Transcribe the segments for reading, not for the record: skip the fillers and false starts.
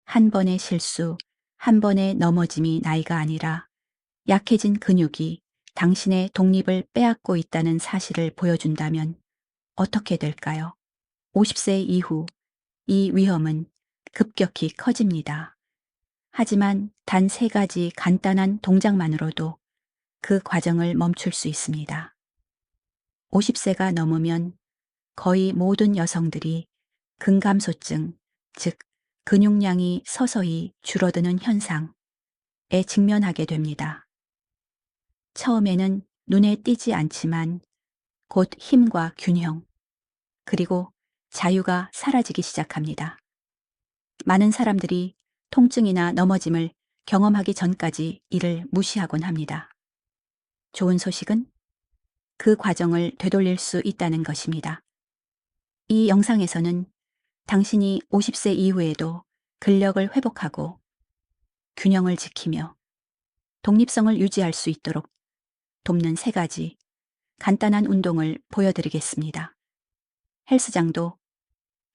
한 번의 실수, 한 번의 넘어짐이 나이가 아니라 약해진 근육이 당신의 독립을 빼앗고 있다는 사실을 보여준다면 어떻게 될까요? 50세 이후 이 위험은 급격히 커집니다. 하지만 단 3가지 간단한 동작만으로도 그 과정을 멈출 수 있습니다. 50세가 넘으면 거의 모든 여성들이 근감소증, 즉 근육량이 서서히 줄어드는 현상에 직면하게 됩니다. 처음에는 눈에 띄지 않지만 곧 힘과 균형, 그리고 자유가 사라지기 시작합니다. 많은 사람들이 통증이나 넘어짐을 경험하기 전까지 이를 무시하곤 합니다. 좋은 소식은 그 과정을 되돌릴 수 있다는 것입니다. 이 영상에서는 당신이 50세 이후에도 근력을 회복하고 균형을 지키며 독립성을 유지할 수 있도록 돕는 3가지 간단한 운동을 보여드리겠습니다. 헬스장도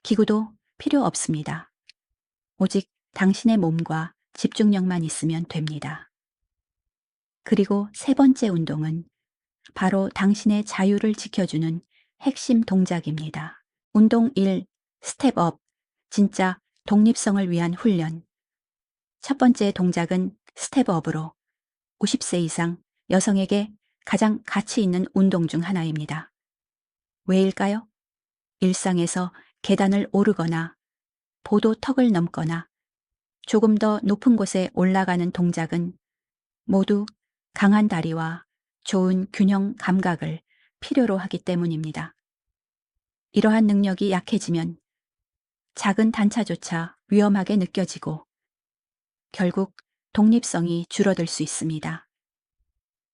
기구도 필요 없습니다. 오직 당신의 몸과 집중력만 있으면 됩니다. 그리고 3번째 운동은 바로 당신의 자유를 지켜주는 핵심 동작입니다. 운동 1. 스텝업, 진짜 독립성을 위한 훈련. 첫 번째 동작은 스텝업으로 50세 이상 여성에게 가장 가치 있는 운동 중 하나입니다. 왜일까요? 일상에서 계단을 오르거나 보도턱을 넘거나 조금 더 높은 곳에 올라가는 동작은 모두 강한 다리와 좋은 균형 감각을 필요로 하기 때문입니다. 이러한 능력이 약해지면 작은 단차조차 위험하게 느껴지고 결국 독립성이 줄어들 수 있습니다.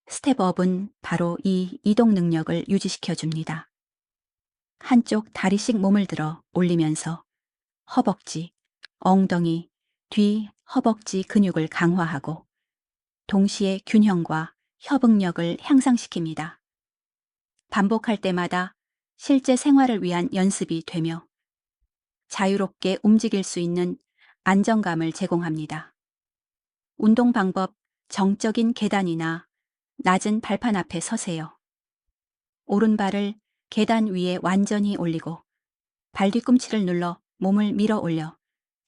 스텝업은 바로 이 이동 능력을 유지시켜 줍니다. 한쪽 다리씩 몸을 들어 올리면서 허벅지, 엉덩이, 뒤 허벅지 근육을 강화하고 동시에 균형과 협응력을 향상시킵니다. 반복할 때마다 실제 생활을 위한 연습이 되며 자유롭게 움직일 수 있는 안정감을 제공합니다. 운동 방법: 정적인 계단이나 낮은 발판 앞에 서세요. 오른발을 계단 위에 완전히 올리고 발 뒤꿈치를 눌러 몸을 밀어 올려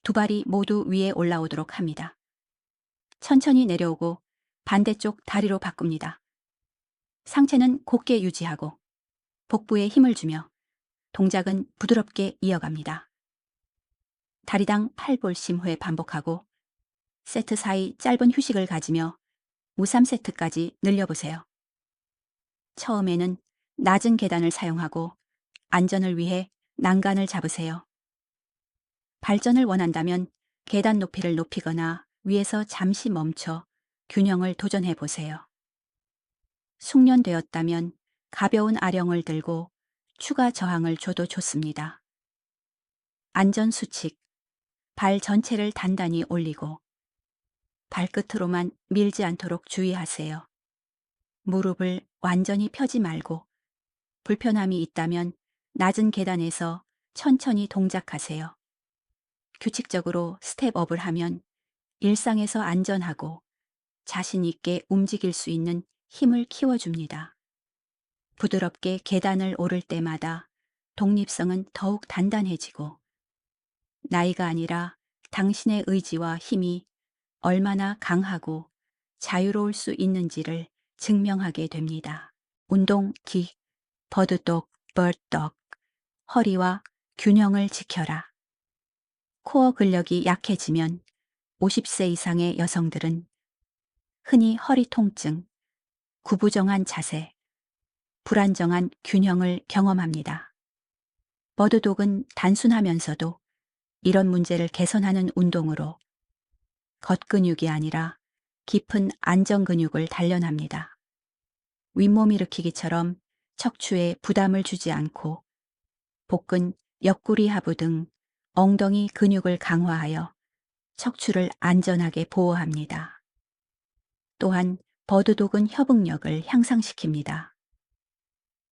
2발이 모두 위에 올라오도록 합니다. 천천히 내려오고 반대쪽 다리로 바꿉니다. 상체는 곧게 유지하고 복부에 힘을 주며 동작은 부드럽게 이어갑니다. 다리당 8볼 10회 반복하고 세트 사이 짧은 휴식을 가지며 무 3세트까지 늘려보세요. 처음에는 낮은 계단을 사용하고 안전을 위해 난간을 잡으세요. 발전을 원한다면 계단 높이를 높이거나 위에서 잠시 멈춰 균형을 도전해 보세요. 숙련되었다면 가벼운 아령을 들고 추가 저항을 줘도 좋습니다. 안전 수칙: 발 전체를 단단히 올리고 발끝으로만 밀지 않도록 주의하세요. 무릎을 완전히 펴지 말고 불편함이 있다면 낮은 계단에서 천천히 동작하세요. 규칙적으로 스텝업을 하면 일상에서 안전하고 자신 있게 움직일 수 있는 힘을 키워줍니다. 부드럽게 계단을 오를 때마다 독립성은 더욱 단단해지고 나이가 아니라 당신의 의지와 힘이 얼마나 강하고 자유로울 수 있는지를 증명하게 됩니다. 운동 기, 버드독, 벌떡, 허리와 균형을 지켜라. 코어 근력이 약해지면 50세 이상의 여성들은 흔히 허리 통증, 구부정한 자세, 불안정한 균형을 경험합니다. 버드독은 단순하면서도 이런 문제를 개선하는 운동으로 겉근육이 아니라 깊은 안정 근육을 단련합니다. 윗몸 일으키기처럼 척추에 부담을 주지 않고 복근, 옆구리 하부 등 엉덩이 근육을 강화하여 척추를 안전하게 보호합니다. 또한 버드독은 협응력을 향상시킵니다.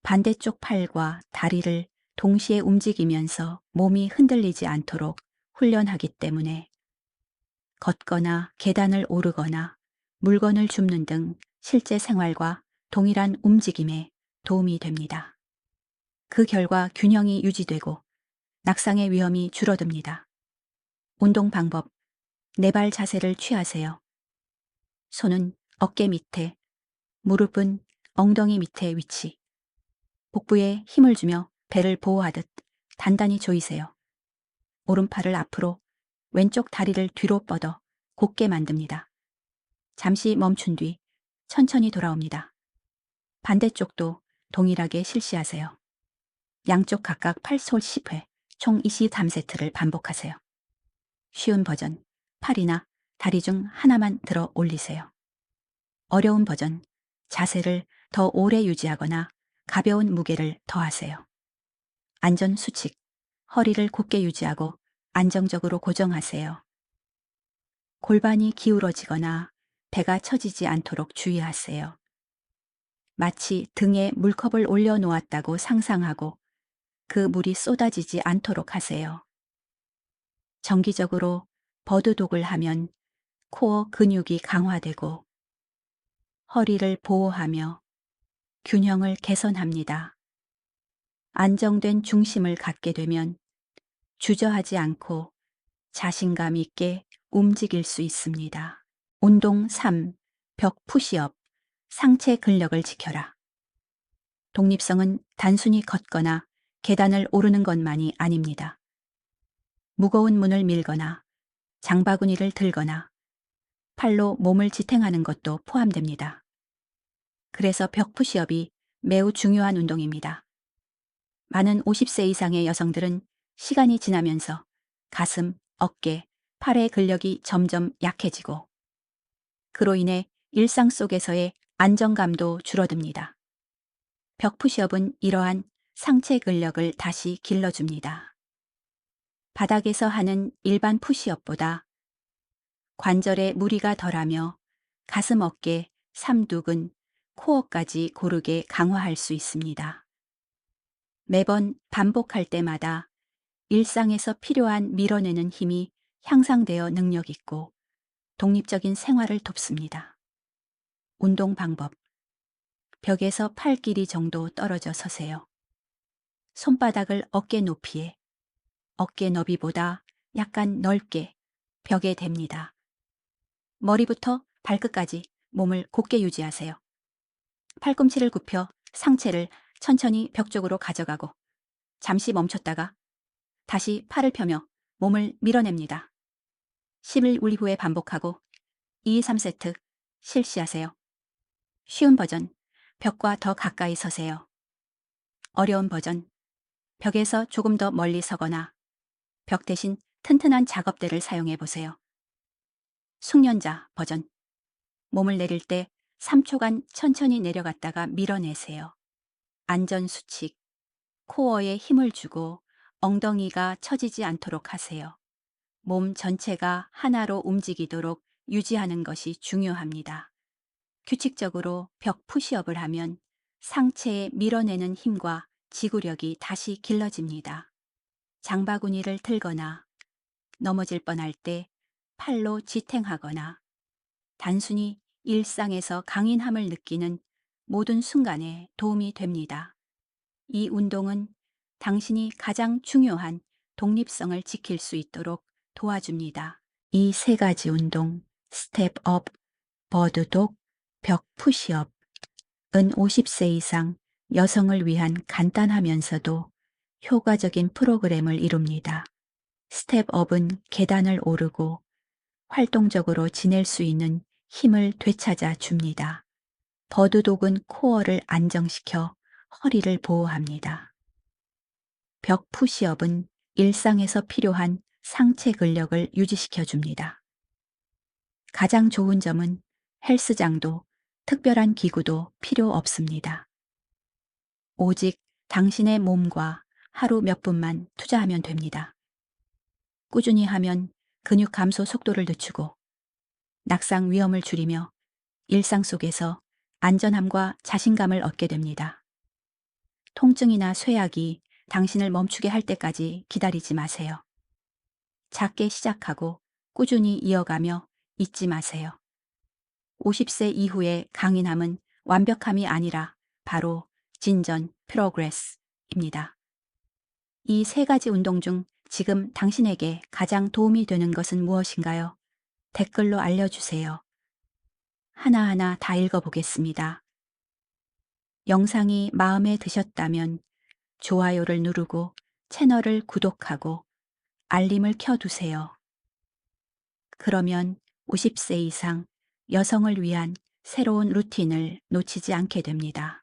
반대쪽 팔과 다리를 동시에 움직이면서 몸이 흔들리지 않도록 훈련하기 때문에 걷거나 계단을 오르거나 물건을 줍는 등 실제 생활과 동일한 움직임에 도움이 됩니다. 그 결과 균형이 유지되고 낙상의 위험이 줄어듭니다. 운동 방법, 네 발 자세를 취하세요. 손은 어깨 밑에, 무릎은 엉덩이 밑에 위치. 복부에 힘을 주며 배를 보호하듯 단단히 조이세요. 오른팔을 앞으로, 왼쪽 다리를 뒤로 뻗어 곧게 만듭니다. 잠시 멈춘 뒤 천천히 돌아옵니다. 반대쪽도 동일하게 실시하세요. 양쪽 각각 8솔 10회, 총 23세트를 반복하세요. 쉬운 버전, 팔이나 다리 중 하나만 들어 올리세요. 어려운 버전, 자세를 더 오래 유지하거나 가벼운 무게를 더하세요. 안전 수칙, 허리를 곧게 유지하고 안정적으로 고정하세요. 골반이 기울어지거나 배가 처지지 않도록 주의하세요. 마치 등에 물컵을 올려놓았다고 상상하고 그 물이 쏟아지지 않도록 하세요. 정기적으로 버드독을 하면 코어 근육이 강화되고 허리를 보호하며 균형을 개선합니다. 안정된 중심을 갖게 되면 주저하지 않고 자신감 있게 움직일 수 있습니다. 운동 3. 벽 푸시업. 상체 근력을 지켜라. 독립성은 단순히 걷거나 계단을 오르는 것만이 아닙니다. 무거운 문을 밀거나 장바구니를 들거나 팔로 몸을 지탱하는 것도 포함됩니다. 그래서 벽 푸시업이 매우 중요한 운동입니다. 많은 50세 이상의 여성들은 시간이 지나면서 가슴, 어깨, 팔의 근력이 점점 약해지고 그로 인해 일상 속에서의 안정감도 줄어듭니다. 벽 푸시업은 이러한 상체 근력을 다시 길러줍니다. 바닥에서 하는 일반 푸시업보다 관절에 무리가 덜하며 가슴, 어깨, 삼두근, 코어까지 고르게 강화할 수 있습니다. 매번 반복할 때마다 일상에서 필요한 밀어내는 힘이 향상되어 능력 있고 독립적인 생활을 돕습니다. 운동 방법. 벽에서 팔 길이 정도 떨어져 서세요. 손바닥을 어깨 높이에, 어깨 너비보다 약간 넓게 벽에 댑니다. 머리부터 발끝까지 몸을 곧게 유지하세요. 팔꿈치를 굽혀 상체를 천천히 벽 쪽으로 가져가고 잠시 멈췄다가 다시 팔을 펴며 몸을 밀어냅니다. 10일 후에 반복하고 2, 3세트 실시하세요. 쉬운 버전, 벽과 더 가까이 서세요. 어려운 버전, 벽에서 조금 더 멀리 서거나 벽 대신 튼튼한 작업대를 사용해 보세요. 숙련자 버전, 몸을 내릴 때 3초간 천천히 내려갔다가 밀어내세요. 안전 수칙, 코어에 힘을 주고 엉덩이가 처지지 않도록 하세요. 몸 전체가 하나로 움직이도록 유지하는 것이 중요합니다. 규칙적으로 벽 푸시업을 하면 상체에 밀어내는 힘과 지구력이 다시 길러집니다. 장바구니를 들거나 넘어질 뻔할 때 팔로 지탱하거나 단순히 일상에서 강인함을 느끼는 모든 순간에 도움이 됩니다. 이 운동은 당신이 가장 중요한 독립성을 지킬 수 있도록 도와줍니다. 이 세 가지 운동, 스텝업, 버드독, 벽 푸시업은 50세 이상 여성을 위한 간단하면서도 효과적인 프로그램을 이룹니다. 스텝업은 계단을 오르고 활동적으로 지낼 수 있는 힘을 되찾아 줍니다. 버드독은 코어를 안정시켜 허리를 보호합니다. 벽 푸시업은 일상에서 필요한 상체 근력을 유지시켜 줍니다. 가장 좋은 점은 헬스장도 특별한 기구도 필요 없습니다. 오직 당신의 몸과 하루 몇 분만 투자하면 됩니다. 꾸준히 하면 근육 감소 속도를 늦추고 낙상 위험을 줄이며 일상 속에서 안전함과 자신감을 얻게 됩니다. 통증이나 쇠약이 당신을 멈추게 할 때까지 기다리지 마세요. 작게 시작하고 꾸준히 이어가며 잊지 마세요. 50세 이후의 강인함은 완벽함이 아니라 바로 진전, 프로그레스입니다. 이 세 가지 운동 중 지금 당신에게 가장 도움이 되는 것은 무엇인가요? 댓글로 알려주세요. 하나하나 다 읽어보겠습니다. 영상이 마음에 드셨다면 좋아요를 누르고 채널을 구독하고 알림을 켜두세요. 그러면 50세 이상 여성을 위한 새로운 루틴을 놓치지 않게 됩니다.